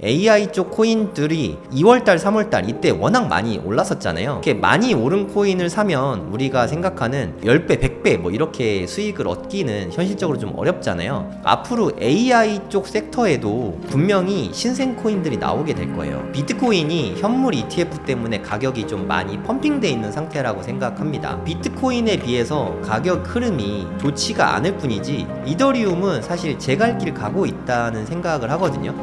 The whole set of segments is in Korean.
AI 쪽 코인들이 2월달, 3월달 이때 워낙 많이 올랐었잖아요. 이렇게 많이 오른 코인을 사면 우리가 생각하는 10배, 100배 뭐 이렇게 수익을 얻기는 현실적으로 좀 어렵잖아요. 앞으로 AI 쪽 섹터에도 분명히 신생 코인들이 나오게 될 거예요. 비트코인이 현물 ETF 때문에 가격이 좀 많이 펌핑돼 있는 상태라고 생각합니다. 비트코인에 비해서 가격 흐름이 좋지가 않을 뿐이지 이더리움은 사실 제 갈 길 가고 있다는 생각을 하거든요.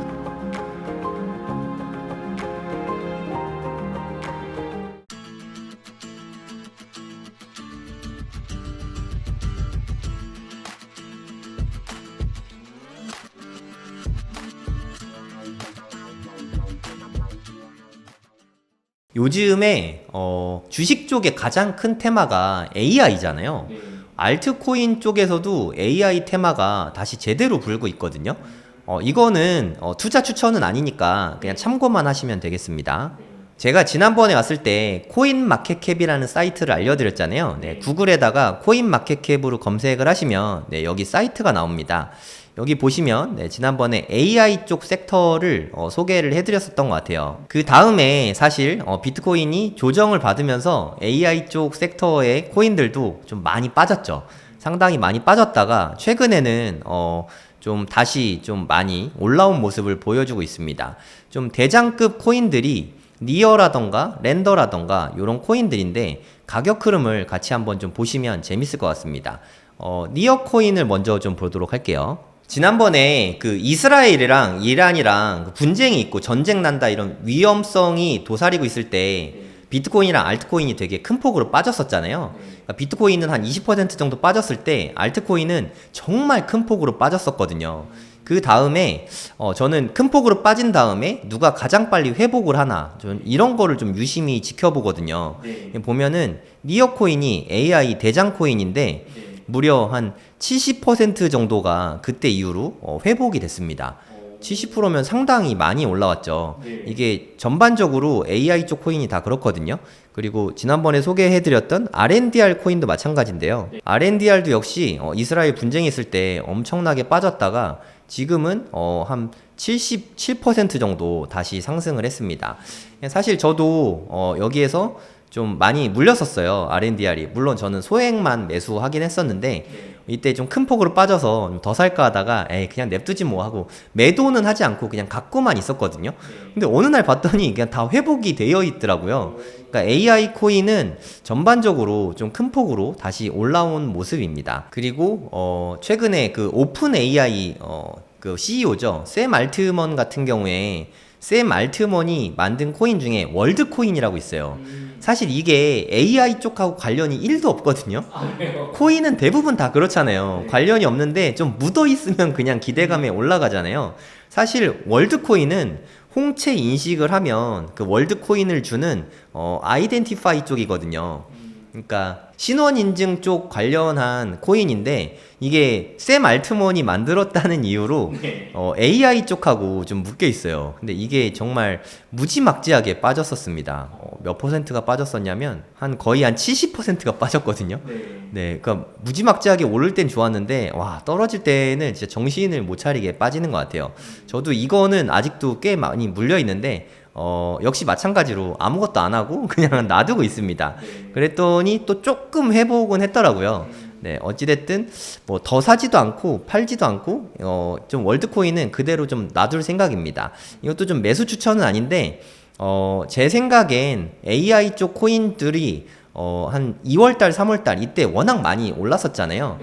요즘에 주식 쪽에 가장 큰 테마가 AI잖아요. 알트코인 쪽에서도 AI 테마가 다시 제대로 불고 있거든요. 이거는 투자 추천은 아니니까 그냥 참고만 하시면 되겠습니다. 제가 지난번에 왔을 때 코인마켓캡이라는 사이트를 알려드렸잖아요. 네, 구글에다가 코인마켓캡으로 검색을 하시면 여기 사이트가 나옵니다. 여기 보시면 지난번에 AI 쪽 섹터를 소개를 해드렸었던 것 같아요. 그 다음에 사실 비트코인이 조정을 받으면서 AI 쪽 섹터의 코인들도 좀 많이 빠졌죠. 상당히 많이 빠졌다가 최근에는 좀 다시 좀 많이 올라온 모습을 보여주고 있습니다. 좀 대장급 코인들이 니어라던가 렌더라던가 이런 코인들인데 가격 흐름을 같이 한번 좀 보시면 재밌을 것 같습니다. 니어 코인을 먼저 좀 보도록 할게요. 지난번에 그 이스라엘이랑 이란이랑 분쟁이 있고 전쟁 난다 이런 위험성이 도사리고 있을 때 비트코인이랑 알트코인이 되게 큰 폭으로 빠졌었잖아요. 그러니까 비트코인은 한 20% 정도 빠졌을 때 알트코인은 정말 큰 폭으로 빠졌었거든요. 그 다음에 저는 큰 폭으로 빠진 다음에 누가 가장 빨리 회복을 하나 좀 이런 거를 좀 유심히 지켜보거든요. 보면은 니어 코인이 AI 대장 코인인데 무려 한 70% 정도가 그때 이후로 회복이 됐습니다. 70%면 상당히 많이 올라왔죠. 이게 전반적으로 AI 쪽 코인이 다 그렇거든요. 그리고 지난번에 소개해드렸던 RNDR 코인도 마찬가지인데요. RNDR도 역시 이스라엘 분쟁이 있을 때 엄청나게 빠졌다가 지금은 한 77% 정도 다시 상승을 했습니다. 사실 저도 여기에서 좀 많이 물렸었어요. RNDR이. 물론 저는 소액만 매수하긴 했었는데 이때 좀 큰 폭으로 빠져서 더 살까 하다가 그냥 냅두지 뭐 하고 매도는 하지 않고 그냥 갖고만 있었거든요. 근데 어느 날 봤더니 그냥 다 회복이 되어 있더라고요. 그러니까 AI 코인은 전반적으로 좀 큰 폭으로 다시 올라온 모습입니다. 그리고 최근에 그 오픈 AI 그 CEO죠. 샘 알트먼 같은 경우에 샘 알트먼이 만든 코인 중에 월드 코인이라고 있어요. 사실 이게 AI 쪽하고 관련이 1도 없거든요. 코인은 대부분 다 그렇잖아요. 관련이 없는데 좀 묻어 있으면 그냥 기대감에 올라가잖아요. 사실 월드 코인은 홍채 인식을 하면 그 월드 코인을 주는 아이덴티파이 쪽이거든요. 그러니까 신원 인증 쪽 관련한 코인인데 이게 샘 알트먼이 만들었다는 이유로 AI 쪽하고 좀 묶여 있어요. 근데 이게 정말 무지막지하게 빠졌었습니다. 몇 퍼센트가 빠졌었냐면 거의 한 70%가 빠졌거든요. 네, 그러니까 무지막지하게 오를 땐 좋았는데 와 떨어질 때는 진짜 정신을 못 차리게 빠지는 것 같아요. 저도 이거는 아직도 꽤 많이 물려 있는데 역시 마찬가지로 아무것도 안 하고 그냥 놔두고 있습니다. 그랬더니 또 조금 회복은 했더라고요. 네, 어찌됐든 뭐 더 사지도 않고 팔지도 않고 좀 월드코인은 그대로 좀 놔둘 생각입니다. 이것도 좀 매수 추천은 아닌데 제 생각엔 AI 쪽 코인들이 한 2월달, 3월달 이때 워낙 많이 올랐었잖아요.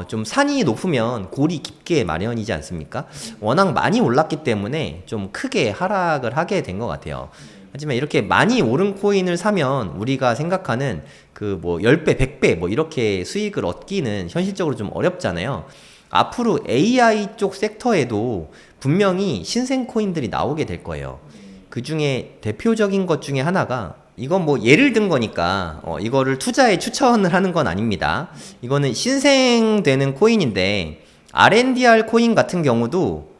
좀 산이 높으면 골이 깊게 마련이지 않습니까? 워낙 많이 올랐기 때문에 좀 크게 하락을 하게 된 것 같아요. 하지만 이렇게 많이 오른 코인을 사면 우리가 생각하는 그 뭐 10배, 100배 뭐 이렇게 수익을 얻기는 현실적으로 좀 어렵잖아요. 앞으로 AI 쪽 섹터에도 분명히 신생 코인들이 나오게 될 거예요. 그 중에 대표적인 것 중에 하나가 이건 뭐 예를 든 거니까 이거를 투자에 추천을 하는 건 아닙니다. 이거는 신생되는 코인인데 RNDR 코인 같은 경우도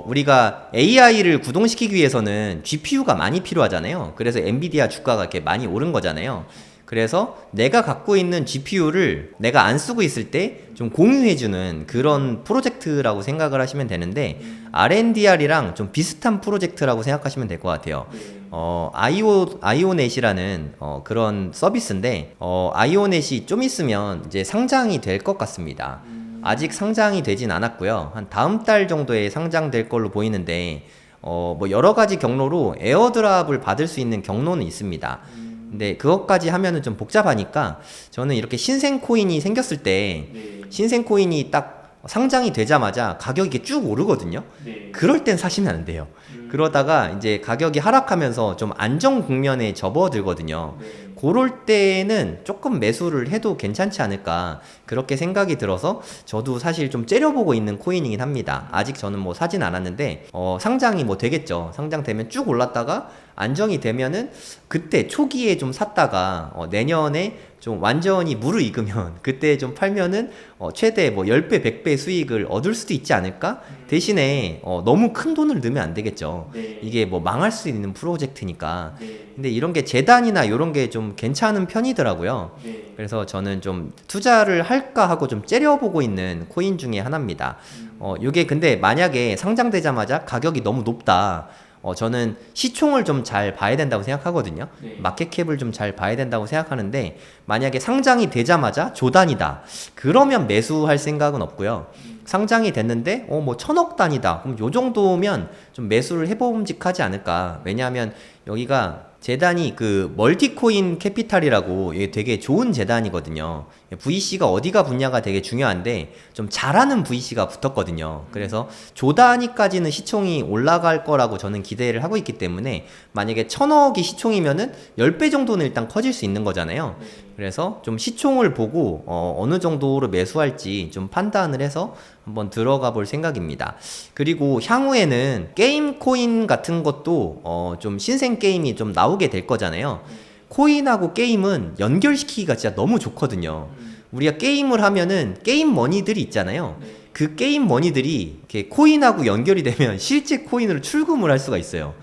우리가 AI를 구동시키기 위해서는 GPU가 많이 필요하잖아요. 그래서 엔비디아 주가가 이렇게 많이 오른 거잖아요. 그래서 내가 갖고 있는 GPU를 내가 안 쓰고 있을 때 좀 공유해주는 그런 프로젝트라고 생각을 하시면 되는데, RNDR이랑 좀 비슷한 프로젝트라고 생각하시면 될 것 같아요. 아이오넷이라는 그런 서비스인데, 아이오넷이 좀 있으면 이제 상장이 될 것 같습니다. 아직 상장이 되진 않았고요. 한 다음 달 정도에 상장될 걸로 보이는데, 뭐 여러 가지 경로로 에어드랍을 받을 수 있는 경로는 있습니다. 근데 그것까지 하면은 좀 복잡하니까 저는 이렇게 신생 코인이 생겼을 때 신생 코인이 딱 상장이 되자마자 가격이 쭉 오르거든요. 그럴 땐 사시면 안 돼요. 그러다가 이제 가격이 하락하면서 좀 안정 국면에 접어들거든요. 그럴 때는 조금 매수를 해도 괜찮지 않을까, 그렇게 생각이 들어서 저도 사실 좀 째려보고 있는 코인이긴 합니다. 아직 저는 뭐 사진 않았는데 상장이 뭐 되겠죠. 상장되면 쭉 올랐다가 안정이 되면은 그때 초기에 좀 샀다가 내년에 좀 완전히 무르익으면 그때 좀 팔면은 최대 뭐 10배, 100배 수익을 얻을 수도 있지 않을까? 대신에 너무 큰 돈을 넣으면 안 되겠죠. 이게 뭐 망할 수 있는 프로젝트니까. 근데 이런 게 재단이나 이런 게 좀 괜찮은 편이더라고요. 그래서 저는 좀 투자를 할까 하고 좀 째려보고 있는 코인 중에 하나입니다. 이게 근데 만약에 상장되자마자 가격이 너무 높다, 저는 시총을 좀 잘 봐야 된다고 생각하거든요. 마켓캡을 좀 잘 봐야 된다고 생각하는데, 만약에 상장이 되자마자 조단이다, 그러면 매수할 생각은 없고요. 상장이 됐는데 뭐 1000억 단위다, 그럼 요 정도면 좀 매수를 해봄직하지 않을까. 왜냐하면 여기가 재단이 그 멀티코인 캐피탈이라고, 이게 되게 좋은 재단이거든요. VC가 어디가 붙냐가 되게 중요한데 좀 잘하는 VC가 붙었거든요. 그래서 조 단위까지는 시총이 올라갈 거라고 저는 기대를 하고 있기 때문에, 만약에 1000억이 시총이면은 10배 정도는 일단 커질 수 있는 거잖아요. 그래서 좀 시총을 보고 어느 정도로 매수할지 좀 판단을 해서 한번 들어가 볼 생각입니다. 그리고 향후에는 게임 코인 같은 것도 좀 신생 게임이 좀 나오게 될 거잖아요. 코인하고 게임은 연결시키기가 진짜 너무 좋거든요. 우리가 게임을 하면은 게임 머니들이 있잖아요. 그 게임 머니들이 이렇게 코인하고 연결이 되면 실제 코인으로 출금을 할 수가 있어요.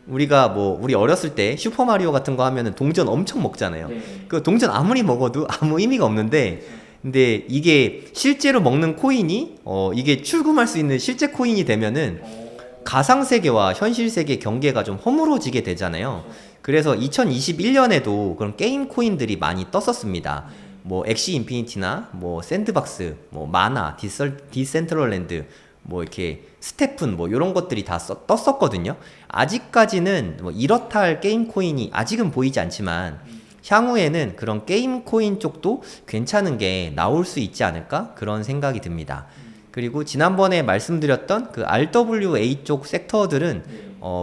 우리가 뭐 우리 어렸을 때 슈퍼마리오 같은 거 하면은 동전 엄청 먹잖아요. 그 동전 아무리 먹어도 아무 의미가 없는데, 근데 이게 실제로 먹는 코인이 이게 출금할 수 있는 실제 코인이 되면은 가상세계와 현실세계 경계가 좀 허물어지게 되잖아요. 그래서 2021년에도 그런 게임 코인들이 많이 떴었습니다. 뭐 엑시 인피니티나 뭐 샌드박스, 뭐 마나, 디센트럴랜드, 뭐 이렇게 스테픈, 뭐 이런 것들이 다 떴었거든요. 아직까지는 뭐 이렇다 할 게임 코인이 아직은 보이지 않지만, 향후에는 그런 게임 코인 쪽도 괜찮은 게 나올 수 있지 않을까, 그런 생각이 듭니다. 그리고 지난번에 말씀드렸던 그 RWA 쪽 섹터들은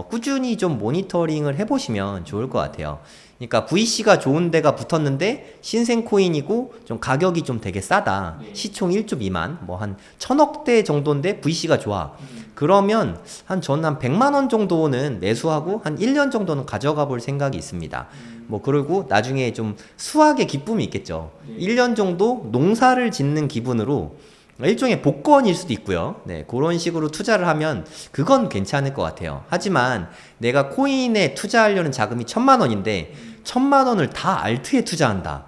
꾸준히 좀 모니터링을 해보시면 좋을 것 같아요. 그러니까 VC가 좋은 데가 붙었는데 신생 코인이고 좀 가격이 좀 되게 싸다, 시총 1조 미만, 뭐 한 1000억대 정도인데 VC가 좋아, 그러면 저는 한 100만원 정도는 매수하고 한 1년 정도는 가져가 볼 생각이 있습니다. 뭐 그리고 나중에 좀 수확의 기쁨이 있겠죠. 1년 정도 농사를 짓는 기분으로, 일종의 복권일 수도 있고요. 네, 그런 식으로 투자를 하면 그건 괜찮을 것 같아요. 하지만 내가 코인에 투자하려는 자금이 1000만원인데 1000만원을 다 알트에 투자한다,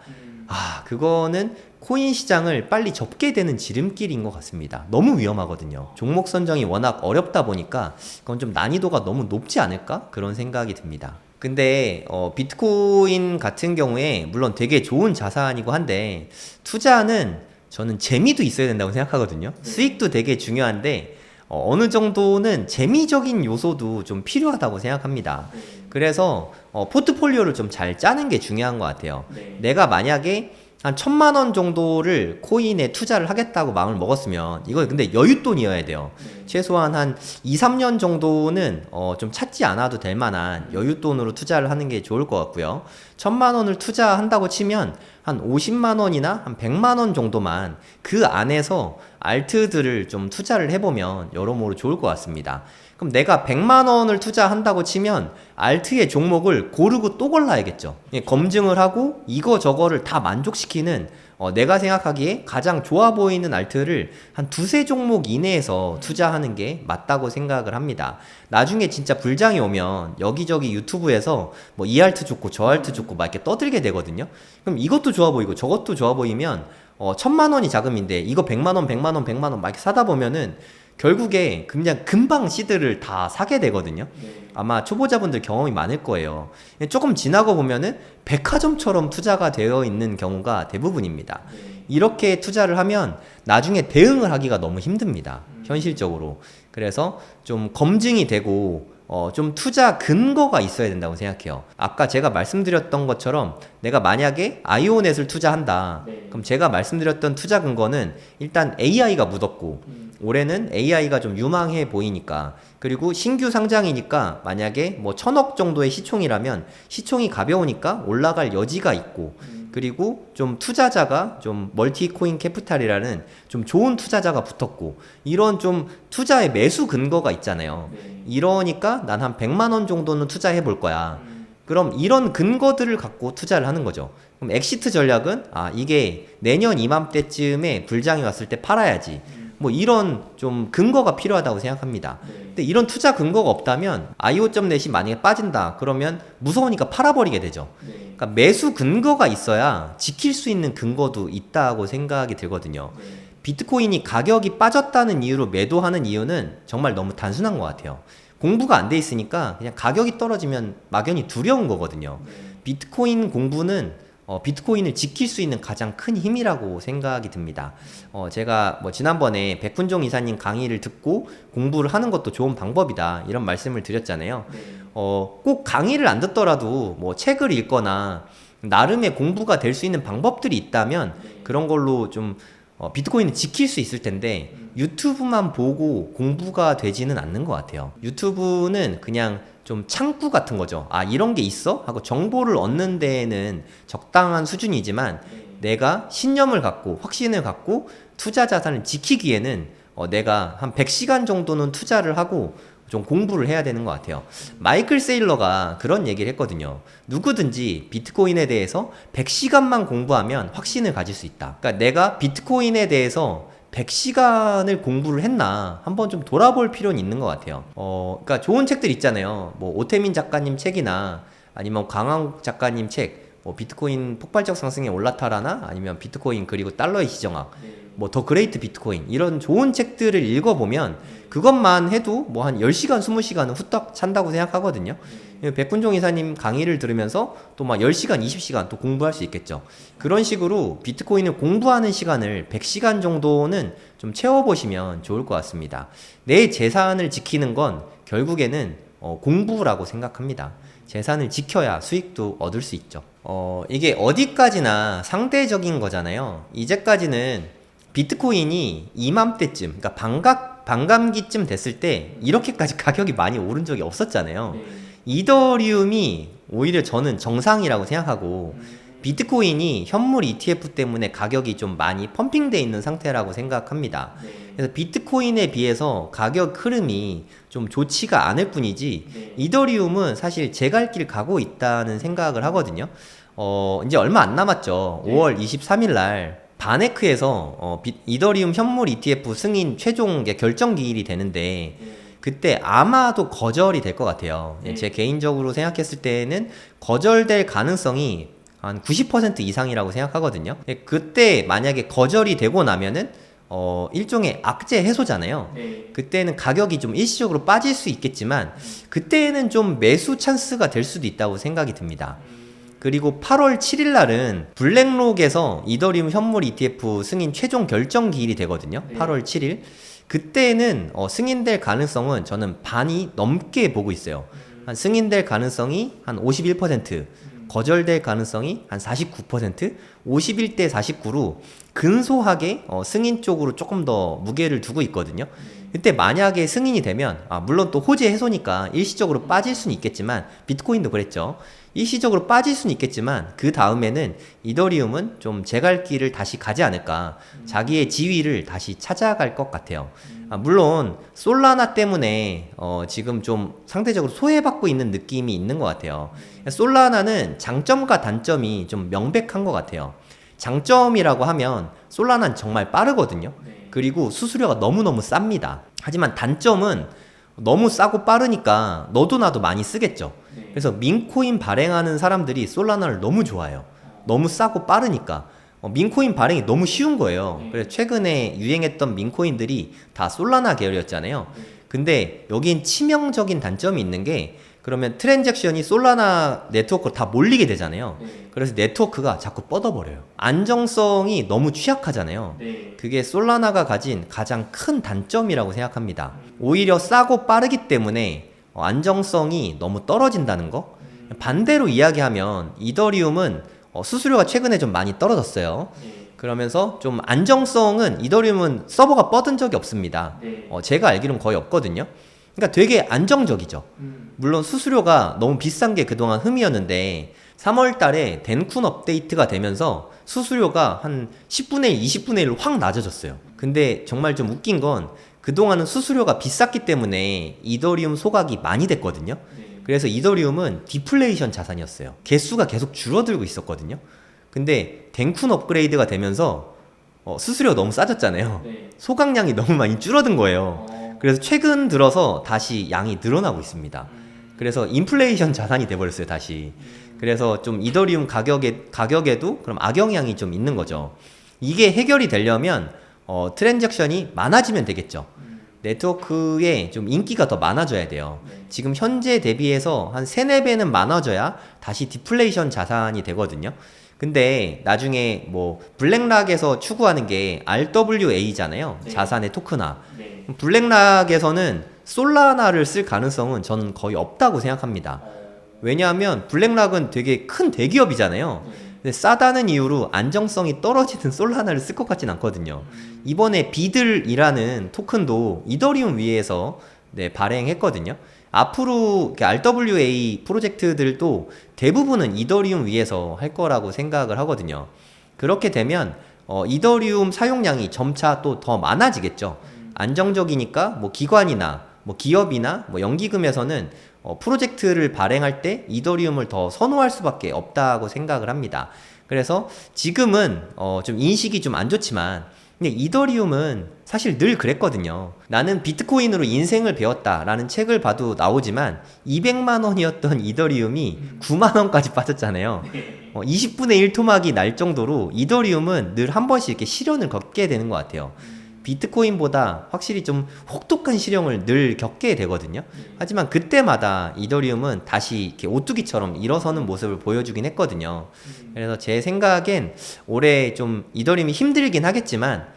그거는 코인 시장을 빨리 접게 되는 지름길인 것 같습니다. 너무 위험하거든요. 종목 선정이 워낙 어렵다 보니까 그건 좀 난이도가 너무 높지 않을까, 그런 생각이 듭니다. 근데 비트코인 같은 경우에 물론 되게 좋은 자산이고 한데, 투자는 저는 재미도 있어야 된다고 생각하거든요. 수익도 되게 중요한데 어느 정도는 재미적인 요소도 좀 필요하다고 생각합니다. 그래서 포트폴리오를 좀 잘 짜는 게 중요한 것 같아요. 내가 만약에 한 1000만원 정도를 코인에 투자를 하겠다고 마음을 먹었으면, 이거 근데 여윳돈이어야 돼요. 최소한 한 2, 3년 정도는 좀 찾지 않아도 될 만한 여윳돈으로 투자를 하는 게 좋을 것 같고요. 1000만원을 투자한다고 치면 한 50만원이나 한 100만원 정도만 그 안에서 알트들을 좀 투자를 해보면 여러모로 좋을 것 같습니다. 그럼 내가 100만 원을 투자한다고 치면 알트의 종목을 고르고 또 골라야겠죠. 검증을 하고 이거 저거를 다 만족시키는 내가 생각하기에 가장 좋아 보이는 알트를 한 두세 종목 이내에서 투자하는 게 맞다고 생각을 합니다. 나중에 진짜 불장이 오면 여기저기 유튜브에서 뭐 이 알트 좋고 저 알트 좋고 막 이렇게 떠들게 되거든요. 그럼 이것도 좋아 보이고 저것도 좋아 보이면 1000만 원이 자금인데 이거 100만 원, 100만 원, 100만 원 막 이렇게 사다 보면은 결국에 그냥 금방 시드를 다 사게 되거든요. 아마 초보자분들 경험이 많을 거예요. 조금 지나고 보면은 백화점처럼 투자가 되어 있는 경우가 대부분입니다. 이렇게 투자를 하면 나중에 대응을 하기가 너무 힘듭니다. 현실적으로. 그래서 좀 검증이 되고 좀 투자 근거가 있어야 된다고 생각해요. 아까 제가 말씀드렸던 것처럼 내가 만약에 아이오넷을 투자한다. 그럼 제가 말씀드렸던 투자 근거는 일단 AI가 묻었고 올해는 AI가 좀 유망해 보이니까, 그리고 신규 상장이니까 만약에 뭐 1000억 정도의 시총이라면 시총이 가벼우니까 올라갈 여지가 있고, 그리고 좀 투자자가 좀 멀티코인 캐피탈이라는 좀 좋은 투자자가 붙었고, 이런 좀 투자의 매수 근거가 있잖아요. 이러니까 난 한 100만 원 정도는 투자해 볼 거야. 그럼 이런 근거들을 갖고 투자를 하는 거죠. 그럼 엑시트 전략은 이게 내년 이맘때쯤에 불장이 왔을 때 팔아야지. 뭐 이런 좀 근거가 필요하다고 생각합니다. 근데 이런 투자 근거가 없다면 IO.net이 만약에 빠진다 그러면 무서우니까 팔아버리게 되죠. 그러니까 매수 근거가 있어야 지킬 수 있는 근거도 있다고 생각이 들거든요. 비트코인이 가격이 빠졌다는 이유로 매도하는 이유는 정말 너무 단순한 것 같아요. 공부가 안 돼 있으니까 그냥 가격이 떨어지면 막연히 두려운 거거든요. 비트코인 공부는 비트코인을 지킬 수 있는 가장 큰 힘이라고 생각이 듭니다. 제가 뭐 지난번에 백훈종 이사님 강의를 듣고 공부를 하는 것도 좋은 방법이다 이런 말씀을 드렸잖아요. 꼭 강의를 안 듣더라도 뭐 책을 읽거나 나름의 공부가 될 수 있는 방법들이 있다면 그런 걸로 좀 비트코인을 지킬 수 있을 텐데 유튜브만 보고 공부가 되지는 않는 것 같아요. 유튜브는 그냥 좀 창구 같은 거죠. 이런 게 있어? 하고 정보를 얻는 데에는 적당한 수준이지만 내가 신념을 갖고 확신을 갖고 투자 자산을 지키기에는 내가 한 100시간 정도는 투자를 하고 좀 공부를 해야 되는 것 같아요. 마이클 세일러가 그런 얘기를 했거든요. 누구든지 비트코인에 대해서 100시간만 공부하면 확신을 가질 수 있다. 그러니까 내가 비트코인에 대해서 100시간을 공부를 했나 한번 좀 돌아볼 필요는 있는 것 같아요. 그러니까 좋은 책들 있잖아요. 뭐 오태민 작가님 책이나 아니면 강황 작가님 책, 뭐 비트코인 폭발적 상승에 올라타라나 아니면 비트코인 그리고 달러의 시정학, 뭐 더 그레이트 비트코인 이런 좋은 책들을 읽어보면 그것만 해도 뭐 한 10시간, 20시간은 후딱 찬다고 생각하거든요. 백훈종 이사님 강의를 들으면서 또 막 10시간, 20시간 또 공부할 수 있겠죠. 그런 식으로 비트코인을 공부하는 시간을 100시간 정도는 좀 채워보시면 좋을 것 같습니다. 내 재산을 지키는 건 결국에는 공부라고 생각합니다. 재산을 지켜야 수익도 얻을 수 있죠. 이게 어디까지나 상대적인 거잖아요. 이제까지는 비트코인이 이맘때쯤, 그러니까 반감기쯤 됐을 때 이렇게까지 가격이 많이 오른 적이 없었잖아요. 이더리움이 오히려 저는 정상이라고 생각하고 비트코인이 현물 ETF 때문에 가격이 좀 많이 펌핑돼 있는 상태라고 생각합니다. 그래서 비트코인에 비해서 가격 흐름이 좀 좋지가 않을 뿐이지 이더리움은 사실 제 갈 길 가고 있다는 생각을 하거든요. 이제 얼마 안 남았죠. 5월 23일 날 바네크에서 이더리움 현물 ETF 승인 최종 결정 기일이 되는데 그때 아마도 거절이 될 것 같아요. 제 개인적으로 생각했을 때는 거절될 가능성이 한 90% 이상이라고 생각하거든요. 그때 만약에 거절이 되고 나면은 일종의 악재 해소잖아요. 그때는 가격이 좀 일시적으로 빠질 수 있겠지만 그때는 좀 매수 찬스가 될 수도 있다고 생각이 듭니다. 그리고 8월 7일 날은 블랙록에서 이더리움 현물 ETF 승인 최종 결정 기일이 되거든요. 8월 7일. 그때는 승인될 가능성은 저는 반이 넘게 보고 있어요. 한 승인될 가능성이 한 51%, 거절될 가능성이 한 49%, 51대 49로 근소하게 승인 쪽으로 조금 더 무게를 두고 있거든요. 그때 만약에 승인이 되면 물론 또 호재 해소니까 일시적으로 빠질 수는 있겠지만 비트코인도 그랬죠. 일시적으로 빠질 수는 있겠지만 그 다음에는 이더리움은 좀 제 갈 길을 다시 가지 않을까, 자기의 지위를 다시 찾아갈 것 같아요. 물론 솔라나 때문에 지금 좀 상대적으로 소외받고 있는 느낌이 있는 것 같아요. 솔라나는 장점과 단점이 좀 명백한 것 같아요. 장점이라고 하면 솔라나는 정말 빠르거든요. 그리고 수수료가 너무너무 쌉니다. 하지만 단점은 너무 싸고 빠르니까 너도 나도 많이 쓰겠죠. 그래서 민코인 발행하는 사람들이 솔라나를 너무 좋아해요. 너무 싸고 빠르니까. 민코인 발행이 너무 쉬운 거예요. 그래서 최근에 유행했던 민코인들이 다 솔라나 계열이었잖아요. 근데 여긴 치명적인 단점이 있는 게, 그러면 트랜잭션이 솔라나 네트워크로 다 몰리게 되잖아요. 그래서 네트워크가 자꾸 뻗어버려요. 안정성이 너무 취약하잖아요. 그게 솔라나가 가진 가장 큰 단점이라고 생각합니다. 오히려 싸고 빠르기 때문에 안정성이 너무 떨어진다는 거. 반대로 이야기하면 이더리움은 수수료가 최근에 좀 많이 떨어졌어요. 그러면서 좀 안정성은, 이더리움은 서버가 뻗은 적이 없습니다. 제가 알기로는 거의 없거든요. 그러니까 되게 안정적이죠. 물론 수수료가 너무 비싼 게 그동안 흠이었는데 3월 달에 덴쿤 업데이트가 되면서 수수료가 한 10분의 1, 20분의 1로 확 낮아졌어요. 근데 정말 좀 웃긴 건, 그동안은 수수료가 비쌌기 때문에 이더리움 소각이 많이 됐거든요. 그래서 이더리움은 디플레이션 자산이었어요. 개수가 계속 줄어들고 있었거든요. 근데 덴쿤 업그레이드가 되면서 수수료가 너무 싸졌잖아요. 소각량이 너무 많이 줄어든 거예요. 그래서 최근 들어서 다시 양이 늘어나고 있습니다. 그래서 인플레이션 자산이 돼버렸어요, 다시. 그래서 좀 이더리움 가격에도 그럼 악영향이 좀 있는 거죠. 이게 해결이 되려면 트랜잭션이 많아지면 되겠죠. 네트워크에 좀 인기가 더 많아져야 돼요. 지금 현재 대비해서 한 3, 4배는 많아져야 다시 디플레이션 자산이 되거든요. 근데 나중에 뭐 블랙락에서 추구하는 게 RWA잖아요. 자산의 토큰화. 블랙락에서는 솔라나를 쓸 가능성은 저는 거의 없다고 생각합니다. 왜냐하면 블랙락은 되게 큰 대기업이잖아요. 근데 싸다는 이유로 안정성이 떨어지는 솔라나를 쓸 것 같진 않거든요. 이번에 비들이라는 토큰도 이더리움 위에서 발행했거든요. 앞으로 RWA 프로젝트들도 대부분은 이더리움 위에서 할 거라고 생각을 하거든요. 그렇게 되면 이더리움 사용량이 점차 또 더 많아지겠죠. 안정적이니까 뭐 기관이나 뭐 기업이나 뭐 연기금에서는 프로젝트를 발행할 때 이더리움을 더 선호할 수밖에 없다고 생각을 합니다. 그래서 지금은 좀 인식이 좀 안 좋지만, 근데 이더리움은 사실 늘 그랬거든요. 나는 비트코인으로 인생을 배웠다라는 책을 봐도 나오지만 200만 원이었던 이더리움이 9만 원까지 빠졌잖아요. 20분의 1 토막이 날 정도로 이더리움은 늘 한 번씩 이렇게 시련을 겪게 되는 것 같아요. 비트코인보다 확실히 좀 혹독한 시련을 늘 겪게 되거든요. 하지만 그때마다 이더리움은 다시 이렇게 오뚜기처럼 일어서는 모습을 보여주긴 했거든요. 그래서 제 생각엔 올해 좀 이더리움이 힘들긴 하겠지만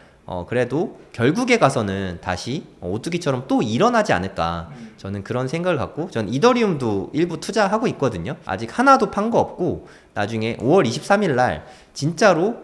그래도 결국에 가서는 다시 오뚜기처럼 또 일어나지 않을까, 저는 그런 생각을 갖고, 저는 이더리움도 일부 투자하고 있거든요. 아직 하나도 판 거 없고, 나중에 5월 23일 날 진짜로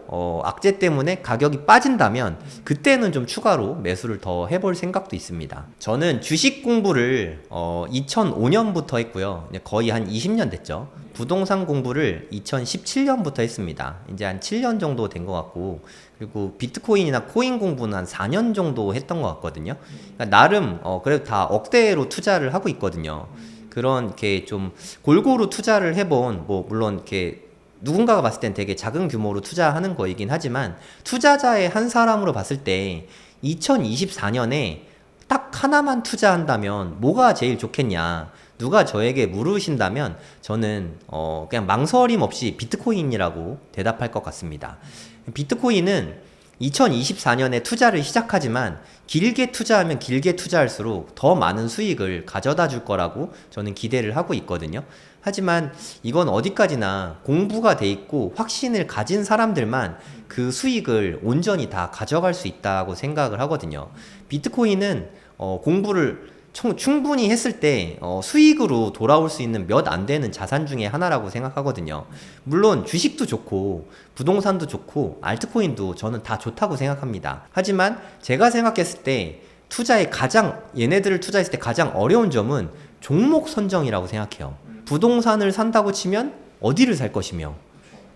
악재 때문에 가격이 빠진다면 그때는 좀 추가로 매수를 더 해볼 생각도 있습니다. 저는 주식 공부를 2005년부터 했고요. 거의 한 20년 됐죠. 부동산 공부를 2017년부터 했습니다. 이제 한 7년 정도 된 것 같고, 그리고 비트코인이나 코인 공부는 한 4년 정도 했던 것 같거든요. 그러니까 나름 그래도 다 억대로 투자를 하고 있거든요. 그런 이렇게 좀 골고루 투자를 해본, 뭐 물론 이렇게 누군가가 봤을 땐 되게 작은 규모로 투자하는 거이긴 하지만, 투자자의 한 사람으로 봤을 때 2024년에 딱 하나만 투자한다면 뭐가 제일 좋겠냐, 누가 저에게 물으신다면 저는 그냥 망설임 없이 비트코인이라고 대답할 것 같습니다. 비트코인은 2024년에 투자를 시작하지만 길게 투자하면 길게 투자할수록 더 많은 수익을 가져다 줄 거라고 저는 기대를 하고 있거든요. 하지만 이건 어디까지나 공부가 돼 있고 확신을 가진 사람들만 그 수익을 온전히 다 가져갈 수 있다고 생각을 하거든요. 비트코인은 공부를 충분히 했을 때 수익으로 돌아올 수 있는 몇 안 되는 자산 중에 하나라고 생각하거든요. 물론 주식도 좋고 부동산도 좋고 알트코인도 저는 다 좋다고 생각합니다. 하지만 제가 생각했을 때 얘네들을 투자했을 때 가장 어려운 점은 종목 선정이라고 생각해요. 부동산을 산다고 치면 어디를 살 것이며,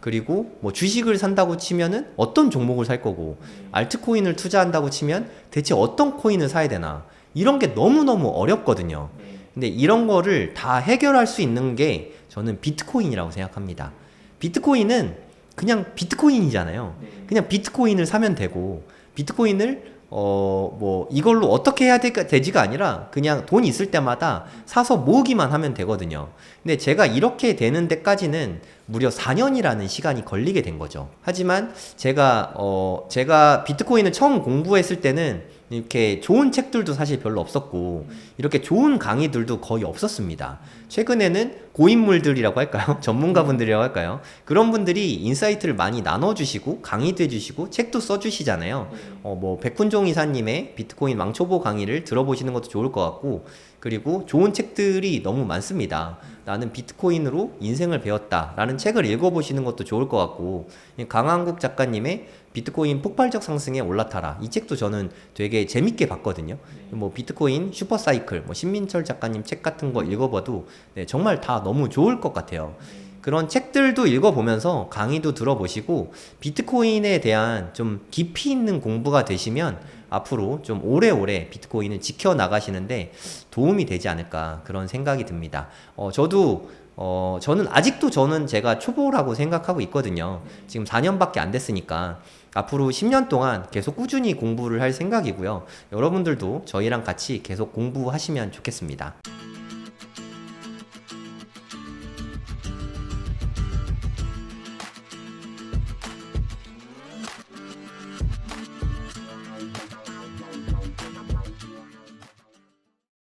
그리고 뭐 주식을 산다고 치면은 어떤 종목을 살 거고, 알트코인을 투자한다고 치면 대체 어떤 코인을 사야 되나, 이런 게 너무너무 어렵거든요. 근데 이런 거를 다 해결할 수 있는 게 저는 비트코인이라고 생각합니다. 비트코인은 그냥 비트코인이잖아요. 그냥 비트코인을 사면 되고, 비트코인을 뭐 이걸로 어떻게 해야 되지가 아니라 그냥 돈 있을 때마다 사서 모으기만 하면 되거든요. 근데 제가 이렇게 되는 데까지는 무려 4년이라는 시간이 걸리게 된 거죠. 하지만 제가 비트코인을 처음 공부했을 때는 이렇게 좋은 책들도 사실 별로 없었고, 이렇게 좋은 강의들도 거의 없었습니다. 최근에는 고인물들이라고 할까요? 전문가분들이라고 할까요? 그런 분들이 인사이트를 많이 나눠주시고, 강의도 해주시고, 책도 써주시잖아요. 뭐, 백훈종 이사님의 비트코인 왕초보 강의를 들어보시는 것도 좋을 것 같고, 그리고 좋은 책들이 너무 많습니다. 나는 비트코인으로 인생을 배웠다 라는 책을 읽어보시는 것도 좋을 것 같고, 강한국 작가님의 비트코인 폭발적 상승에 올라타라, 이 책도 저는 되게 재밌게 봤거든요. 뭐 비트코인 슈퍼사이클, 뭐 신민철 작가님 책 같은 거 읽어봐도 정말 다 너무 좋을 것 같아요. 그런 책들도 읽어보면서 강의도 들어보시고, 비트코인에 대한 좀 깊이 있는 공부가 되시면 앞으로 좀 오래오래 비트코인을 지켜나가시는데 도움이 되지 않을까, 그런 생각이 듭니다. 저는 아직도 제가 초보라고 생각하고 있거든요. 지금 4년밖에 안 됐으니까 앞으로 10년 동안 계속 꾸준히 공부를 할 생각이고요. 여러분들도 저희랑 같이 계속 공부하시면 좋겠습니다.